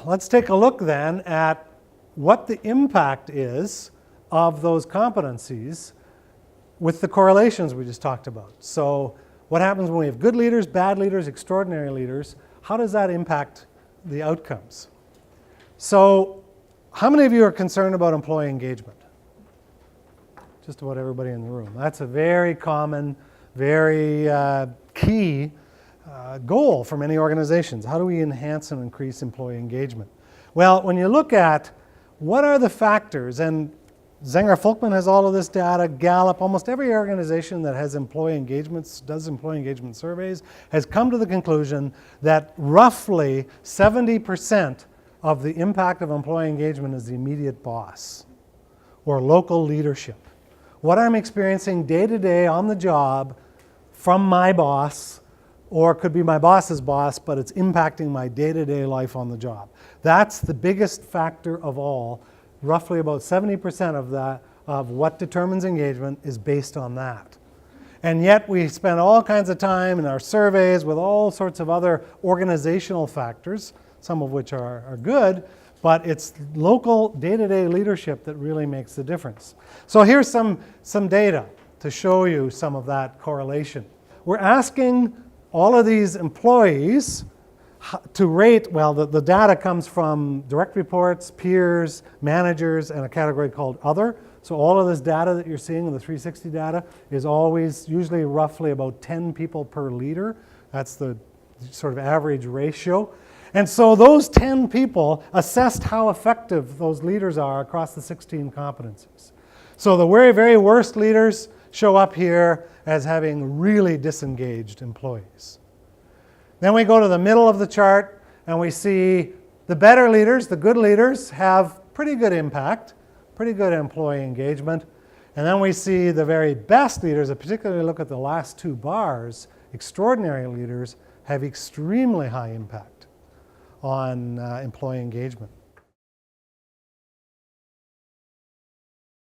let's take a look then at what the impact is of those competencies with the correlations we just talked about. So what happens when we have good leaders, bad leaders, extraordinary leaders? How does that impact the outcomes? So how many of you are concerned about employee engagement? Just about everybody in the room. That's a very common, very key goal for many organizations. How do we enhance and increase employee engagement? Well, when you look at what are the factors, and Zenger-Folkman has all of this data, Gallup, almost every organization that has employee engagements, does employee engagement surveys, has come to the conclusion that roughly 70% of the impact of employee engagement is the immediate boss or local leadership. What I'm experiencing day to day on the job from my boss, or it could be my boss's boss, but it's impacting my day-to-day life on the job. That's the biggest factor of all. Roughly about 70% of that, of what determines engagement, is based on that. And yet we spend all kinds of time in our surveys with all sorts of other organizational factors, some of which are good, but it's local day-to-day leadership that really makes the difference. So here's some data to show you some of that correlation. We're asking all of these employees to rate, well, the data comes from direct reports, peers, managers, and a category called other. So all of this data that you're seeing in the 360 data is always usually roughly about 10 people per leader. That's the sort of average ratio. And so those 10 people assessed how effective those leaders are across the 16 competencies. So the very, very worst leaders show up here as having really disengaged employees. Then we go to the middle of the chart and we see the better leaders, the good leaders, have pretty good impact, pretty good employee engagement. And then we see the very best leaders, and particularly look at the last two bars, extraordinary leaders have extremely high impact on employee engagement.